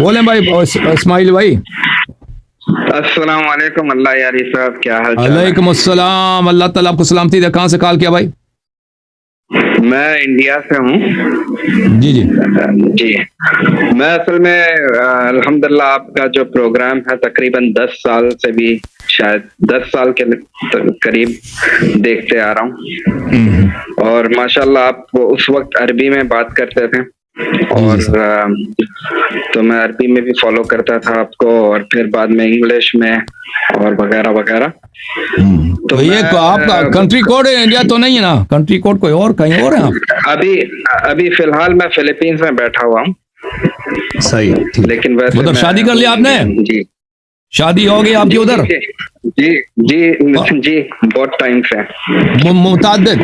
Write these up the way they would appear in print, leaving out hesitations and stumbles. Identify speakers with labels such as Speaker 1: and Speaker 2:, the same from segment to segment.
Speaker 1: بولیں بھائی اسماعیل بھائی.
Speaker 2: السلام علیکم. اللہ یاری صاحب کیا حال چال ہے؟
Speaker 1: وعلیکم السلام. اللہ تعالیٰ آپ کو سلامتی دے. کہاں سے کال کیا بھائی؟
Speaker 2: میں انڈیا سے ہوں.
Speaker 1: جی جی
Speaker 2: جی میں اصل میں الحمدللہ آپ کا جو پروگرام ہے تقریباً 10 سال سے بھی شاید 10 سال کے قریب دیکھتے آ رہا ہوں. اور ماشاءاللہ آپ اس وقت عربی میں بات کرتے تھے اور تو میں عربی میں بھی فالو کرتا تھا آپ کو اور پھر بعد میں انگلش میں اور وغیرہ وغیرہ.
Speaker 1: تو یہ آپ کا کنٹری کوڈ انڈیا تو نہیں ہے نا؟ کنٹری کوڈ کوئی اور کہیں اور ہے آپ؟
Speaker 2: ابھی فی الحال میں فلپینز میں بیٹھا ہوا ہوں.
Speaker 1: صحیح ٹھیک.
Speaker 2: لیکن ویسے
Speaker 1: مطلب شادی کر لیا آپ نے؟
Speaker 2: جی
Speaker 1: شادی ہو گئی آپ کی ادھر؟
Speaker 2: جی جی جی بہت ٹائم سے
Speaker 1: متعدد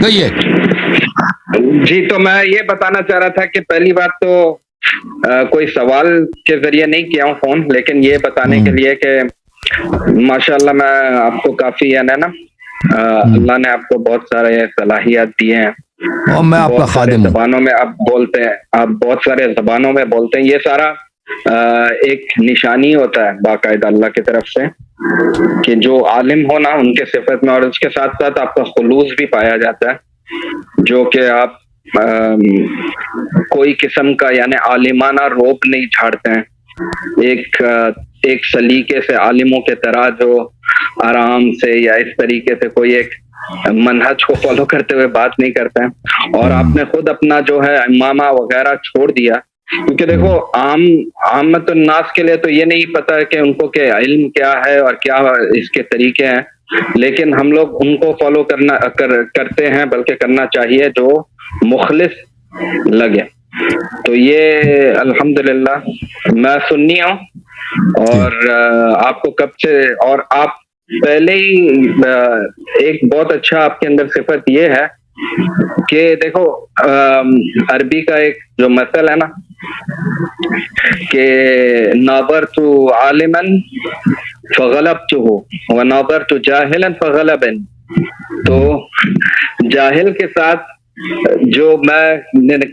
Speaker 1: کہیے.
Speaker 2: جی تو میں یہ بتانا چاہ رہا تھا کہ پہلی بات تو کوئی سوال کے ذریعے نہیں کیا ہوں فون، لیکن یہ بتانے کے لیے کہ ماشاءاللہ میں آپ کو کافی یعنی نا اللہ نے آپ کو بہت سارے صلاحیت دیے ہیں.
Speaker 1: اور میں آپ کا خادم ہوں.
Speaker 2: زبانوں میں آپ بولتے ہیں، آپ بہت سارے زبانوں میں بولتے ہیں. یہ سارا ایک نشانی ہوتا ہے باقاعدہ اللہ کی طرف سے کہ جو عالم ہو نا ان کے صفت میں، اور اس کے ساتھ ساتھ آپ کا خلوص بھی پایا جاتا ہے جو کہ آپ کوئی قسم کا یعنی عالمانہ روپ نہیں جھاڑتے ہیں. ایک سلیقے سے عالموں کے طرح جو آرام سے یا اس طریقے سے کوئی ایک منہج کو فالو کرتے ہوئے بات نہیں کرتے ہیں. اور آپ نے خود اپنا جو ہے امامہ وغیرہ چھوڑ دیا، کیونکہ دیکھو عامت الناس کے لیے تو یہ نہیں پتا کہ ان کو کہ علم کیا ہے اور کیا اس کے طریقے ہیں، لیکن ہم لوگ ان کو فالو کرتے ہیں، بلکہ کرنا چاہیے جو مخلص لگے. تو یہ الحمدللہ میں سنی ہوں. اور آپ کو کب سے، اور آپ پہلے ہی ایک بہت اچھا آپ کے اندر صفت یہ ہے کہ دیکھو عربی کا ایک جو مثل ہے نا کہ ناظرت عالما فغلبته وناظرت جاہلا فغلبني. تو جاہل کے ساتھ جو میں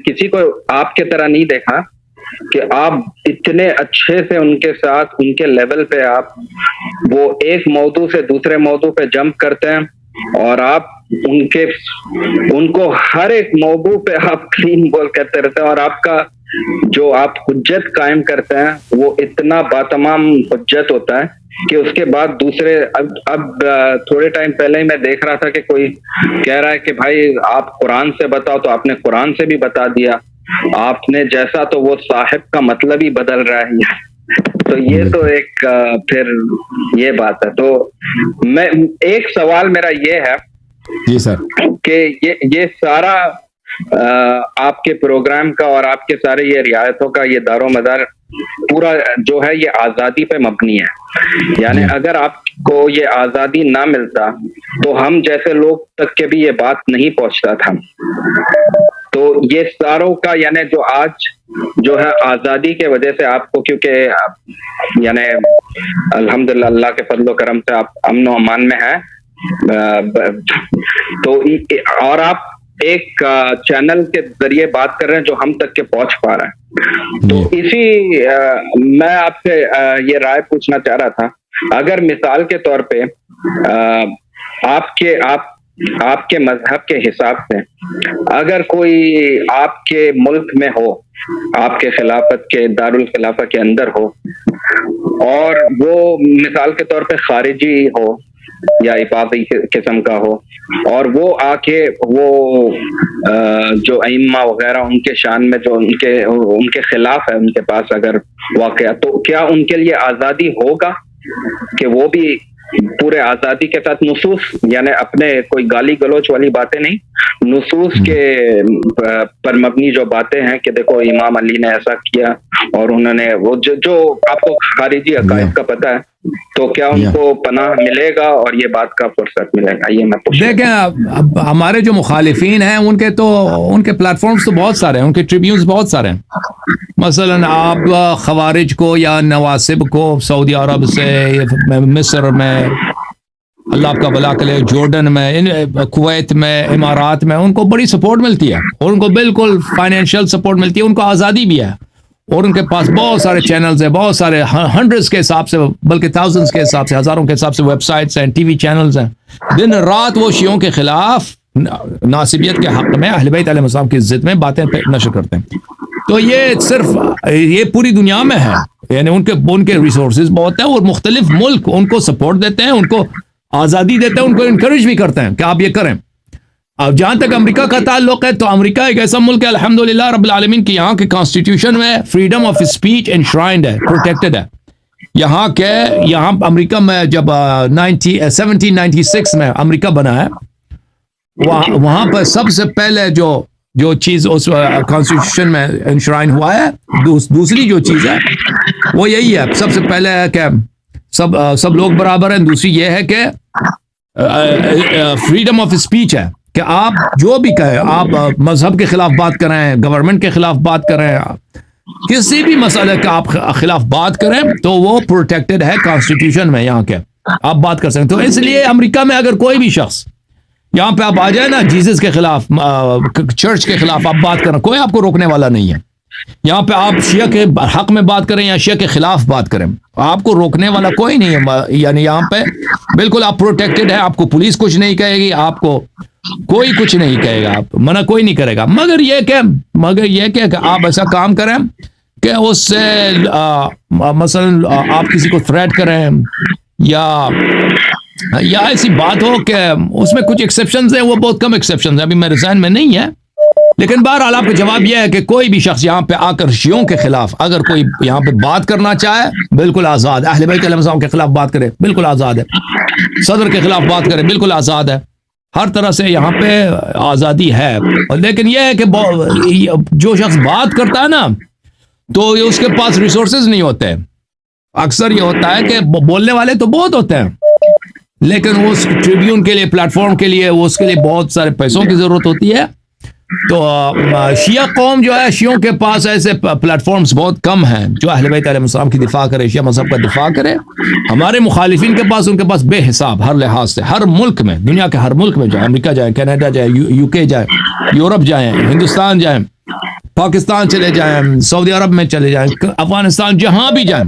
Speaker 2: کسی کو آپ کے طرح نہیں دیکھا کہ آپ اتنے اچھے سے ان کے ساتھ ان کے لیول پہ آپ وہ ایک موضوع سے دوسرے موضوع پہ جمپ کرتے ہیں اور آپ ان کو ہر ایک موضوع پہ آپ کلین بول کرتے رہتے ہیں، اور آپ کا جو آپ حجت قائم کرتے ہیں وہ اتنا باتمام حجت ہوتا ہے کہ اس کے بعد دوسرے اب تھوڑے ٹائم پہلے ہی میں دیکھ رہا تھا کہ کوئی کہہ رہا ہے کہ بھائی آپ قرآن سے بتاؤ، تو آپ نے قرآن سے بھی بتا دیا. آپ نے جیسا تو وہ صاحب کا مطلب ہی بدل رہا ہے. تو یہ تو ایک پھر یہ بات ہے. تو میں ایک سوال میرا یہ ہے
Speaker 1: جی سر
Speaker 2: کہ یہ سارا آپ کے پروگرام کا اور آپ کے سارے یہ رعایتوں کا یہ دار و مدار پورا جو ہے یہ آزادی پہ مبنی ہے. یعنی اگر آپ کو یہ آزادی نہ ملتا تو ہم جیسے لوگ تک کے بھی یہ بات نہیں پہنچتا تھا. تو یہ ساروں کا یعنی جو آج جو ہے آزادی کے وجہ سے آپ کو، کیونکہ یعنی الحمدللہ اللہ کے فضل و کرم سے آپ امن و امان میں ہیں، تو اور آپ ایک چینل کے ذریعے بات کر رہے ہیں جو ہم تک کے پہنچ پا رہا ہے. تو اسی میں آپ سے یہ رائے پوچھنا چاہ رہا تھا، اگر مثال کے طور پہ آپ کے مذہب کے حساب سے اگر کوئی آپ کے ملک میں ہو، آپ کے خلافت کے دارالخلافہ کے اندر ہو، اور وہ مثال کے طور پہ خارجی ہو یا عبادی قسم کا ہو، اور وہ آ کے وہ جو ائمہ وغیرہ ان کے شان میں جو ان کے خلاف ہے ان کے پاس اگر واقعہ، تو کیا ان کے لیے آزادی ہوگا کہ وہ بھی پورے آزادی کے ساتھ نصوص یعنی اپنے کوئی گالی گلوچ والی باتیں نہیں، نصوص کے پر مبنی جو باتیں ہیں کہ دیکھو امام علی نے ایسا کیا اور انہوں نے وہ جو آپ کو خارجی عقائد کا پتہ ہے، تو کیا ان کو پناہ ملے گا اور یہ بات کا فرصت ملے گا؟ یہ میں
Speaker 1: دیکھیں ہمارے جو مخالفین ہیں ان کے پلیٹ فارمز تو بہت سارے ہیں، ان کے ٹریبیونز بہت سارے ہیں. مثلا آپ خوارج کو یا نواسب کو سعودی عرب سے، مصر میں اللہ آپ کا بھلا کرے، جارڈن میں، کویت میں، امارات میں، ان کو بڑی سپورٹ ملتی ہے اور ان کو بالکل فائنینشیل سپورٹ ملتی ہے، ان کو آزادی بھی ہے. اور ان کے پاس بہت سارے چینلز ہیں, بہت سارے ہنڈریڈز کے حساب سے بلکہ تھاؤزنڈز کے حساب سے, ہزاروں کے حساب سے ویب سائٹس ہیں, ٹی وی چینلز ہیں. دن رات وہ شیعوں کے خلاف ناصبیت کے حق میں, اہل بیت علیہ السلام کی عزت میں باتیں نشر کرتے ہیں. تو یہ صرف یہ پوری دنیا میں ہے, یعنی ان کے ریسورسز بہت ہیں, اور مختلف ملک ان کو سپورٹ دیتے ہیں, ان کو آزادی دیتے ہیں, ان کو انکریج بھی کرتے ہیں کہ آپ یہ کریں. اب جہاں تک امریکہ کا تعلق ہے تو امریکہ ایک ایسا ملک ہے الحمدللہ رب العالمین کی, یہاں کے کانسٹیٹیوشن میں فریڈم آف اسپیچ انشرائنڈ ہے, پروٹیکٹڈ ہے. یہاں امریکہ میں جب 1796 میں امریکہ بنا ہے, وہاں پر سب سے پہلے جو چیز اس کانسٹیٹیوشن میں انشرائن ہوا ہے, دوسری جو چیز ہے وہ یہی ہے, سب سے پہلے ہے کہ سب لوگ برابر ہیں. دوسری یہ ہے کہ فریڈم آف اسپیچ ہے کہ آپ جو بھی کہیں, آپ مذہب کے خلاف بات کریں, گورنمنٹ کے خلاف بات کریں, کسی بھی مسئلے کا آپ خلاف بات کریں تو وہ پروٹیکٹڈ ہے کانسٹیٹیوشن میں, یہاں کے آپ بات کر سکتے. تو اس لیے امریکہ میں اگر کوئی بھی شخص یہاں پہ آپ آ جائیں نا, جیزس کے خلاف, چرچ کے خلاف آپ بات کریں, کوئی آپ کو روکنے والا نہیں ہے. یہاں پہ آپ شیعہ کے حق میں بات کریں یا شیعہ کے خلاف بات کریں, آپ کو روکنے والا کوئی نہیں ہے. یعنی یہاں پہ بالکل آپ پروٹیکٹڈ ہے, آپ کو پولیس کچھ نہیں کہے گی, آپ کو کوئی کچھ نہیں کہے گا, آپ منع کوئی نہیں کرے گا. مگر یہ کہ آپ ایسا کام کریں کہ اس سے مثلا آپ کسی کو تھریٹ کریں یا ایسی بات ہو کہ اس میں کچھ ایکسیپشنز ہیں, وہ بہت کم ایکسیپشنز ہیں, ابھی میرے ذہن میں نہیں ہے. لیکن بہرحال آپ کا جواب یہ ہے کہ کوئی بھی شخص یہاں پہ آ کر شیعوں کے خلاف اگر کوئی یہاں پہ بات کرنا چاہے, بالکل آزاد. اہل بیت علیہ السلام کے خلاف بات کرے, بالکل آزاد ہے. صدر کے خلاف بات کرے, بالکل آزاد ہے. ہر طرح سے یہاں پہ آزادی ہے. لیکن یہ ہے کہ جو شخص بات کرتا ہے نا تو اس کے پاس ریسورسز نہیں ہوتے. اکثر یہ ہوتا ہے کہ بولنے والے تو بہت ہوتے ہیں, لیکن اس ٹریبیون کے لیے, پلیٹ فارم کے لیے, اس کے لیے بہت سارے پیسوں کی ضرورت ہوتی ہے. تو شیعہ قوم جو ہے, شیعوں کے پاس ایسے پلیٹ فارمز بہت کم ہیں جو اہل بیت علیہ السلام کی دفاع کرے, شیعہ مذہب کا دفاع کرے. ہمارے مخالفین کے پاس, ان کے پاس بے حساب ہر لحاظ سے, ہر ملک میں, دنیا کے ہر ملک میں جائیں, امریکہ جائیں, کینیڈا جائیں, یو کے جائیں, یورپ جائیں, ہندوستان جائیں, پاکستان چلے جائیں, سعودی عرب میں چلے جائیں, افغانستان, جہاں بھی جائیں,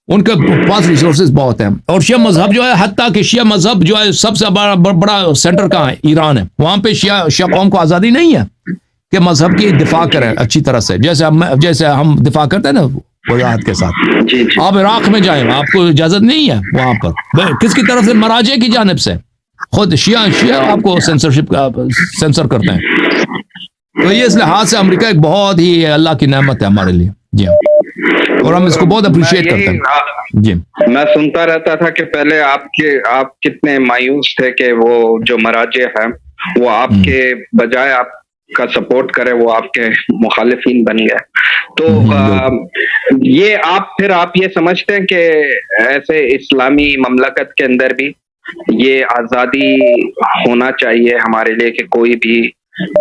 Speaker 1: ان کے پاس ریسورسز بہت ہیں. اور شیعہ مذہب جو ہے, حتیٰ کہ شیعہ مذہب جو ہے سب سے بڑا سینٹر کہاں ہے, ایران ہے. وہاں پہ شیعہ قوم کو آزادی نہیں ہے کہ مذہب کی دفاع کریں اچھی طرح سے, جیسے ہم دفاع کرتے ہیں نا وضاحت کے ساتھ. آپ عراق میں جائیں, آپ کو اجازت نہیں ہے وہاں پر, کس کی طرف سے, مراجع کی جانب سے. خود شیعہ آپ کو سینسر کرتے ہیں. تو یہ اس لحاظ سے امریکہ ایک بہت ہی اللہ کی نعمت ہے ہمارے لیے. جی ہاں, اور ہم اس کو بہت اپریشیٹ کرتے ہیں. جی,
Speaker 2: میں سنتا رہتا تھا کہ پہلے آپ کتنے مایوس تھے کہ وہ جو مراجع ہیں وہ آپ کے بجائے آپ کا سپورٹ کرے, وہ آپ کے مخالفین بن گئے. تو یہ آپ یہ سمجھتے ہیں کہ ایسے اسلامی مملکت کے اندر بھی یہ آزادی ہونا چاہیے ہمارے لیے کہ کوئی بھی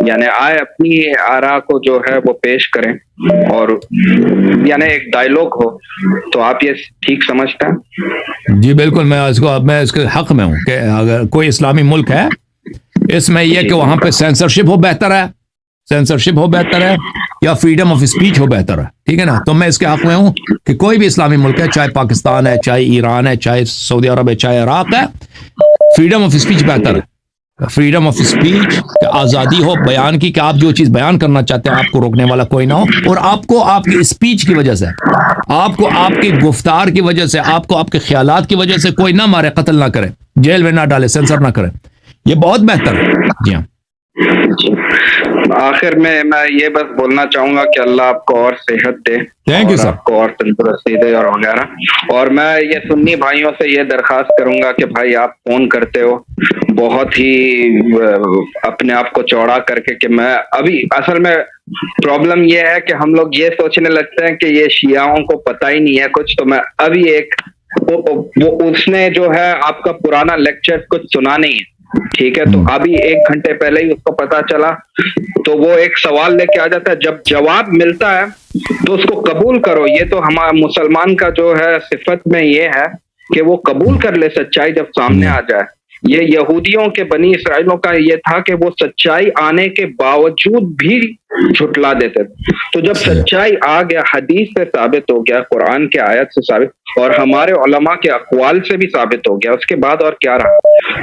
Speaker 2: یعنی آئے اپنی آرا کو جو ہے وہ پیش کریں اور یعنی ایک ڈائیلاگ ہو, تو آپ یہ ٹھیک سمجھتے ہیں؟
Speaker 1: جی بالکل, میں اس کے حق میں ہوں کہ اگر کوئی اسلامی ملک ہے, اس میں یہ کہ وہاں پہ سینسرشپ ہو بہتر ہے یا فریڈم آف اسپیچ ہو بہتر ہے. ٹھیک ہے نا, تو میں اس کے حق میں ہوں کہ کوئی بھی اسلامی ملک ہے, چاہے پاکستان ہے, چاہے ایران ہے, چاہے سعودی عرب ہے, چاہے عراق ہے, فریڈم آف اسپیچ بہتر ہے. فریڈم آف اسپیچ, آزادی ہو بیان کی, کہ آپ جو چیز بیان کرنا چاہتے ہیں آپ کو روکنے والا کوئی نہ ہو, اور آپ کو آپ کی اسپیچ کی وجہ سے, آپ کو آپ کی گفتار کی وجہ سے, آپ کو آپ کے خیالات کی وجہ سے کوئی نہ مارے, قتل نہ کرے, جیل میں نہ ڈالے, سینسر نہ کرے. یہ بہت بہتر ہے. جی ہاں,
Speaker 2: آخر میں یہ بس بولنا چاہوں گا کہ اللہ آپ کو اور صحت دے,
Speaker 1: تھینک یو سر,
Speaker 2: آپ کو اور تندرستی دے اور وغیرہ. اور میں یہ سنی بھائیوں سے یہ درخواست کروں گا کہ بھائی آپ فون کرتے ہو بہت ہی اپنے آپ کو چوڑا کر کے, کہ میں ابھی اصل میں پرابلم یہ ہے کہ ہم لوگ یہ سوچنے لگتے ہیں کہ یہ شیعوں کو پتہ ہی نہیں ہے کچھ. تو میں ابھی اس نے جو ہے آپ کا پرانا لیکچر کچھ سنا نہیں ہے, ٹھیک ہے, تو ابھی 1 گھنٹے پہلے ہی اس کو پتا چلا, تو وہ ایک سوال لے کے آ جاتا ہے. جب جواب ملتا ہے تو اس کو قبول کرو. یہ تو ہمارا مسلمان کا جو ہے صفت میں یہ ہے کہ وہ قبول کر لے سچائی جب سامنے آ جائے. یہ یہودیوں کے بنی اسرائیلوں کا یہ تھا کہ وہ سچائی آنے کے باوجود بھی جھٹلا دیتے تھے. تو جب سچائی آ گیا، حدیث سے ثابت ہو گیا، قرآن کے آیت سے ثابت اور ہمارے علماء کے اقوال سے بھی ثابت ہو گیا، اس کے بعد اور کیا رہا؟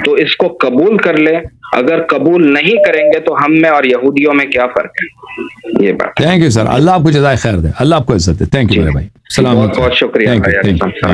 Speaker 2: تو اس کو قبول کر لیں. اگر قبول نہیں کریں گے تو ہم میں اور یہودیوں میں کیا فرق ہے؟ یہ بات.
Speaker 1: تھینک یو سر، اللہ آپ کو جزائے خیر دے، اللہ آپ کو عزت دے. تھینک یو میرے بھائی، السلام علیکم.
Speaker 2: بہت بہت شکریہ.
Speaker 1: Thank you.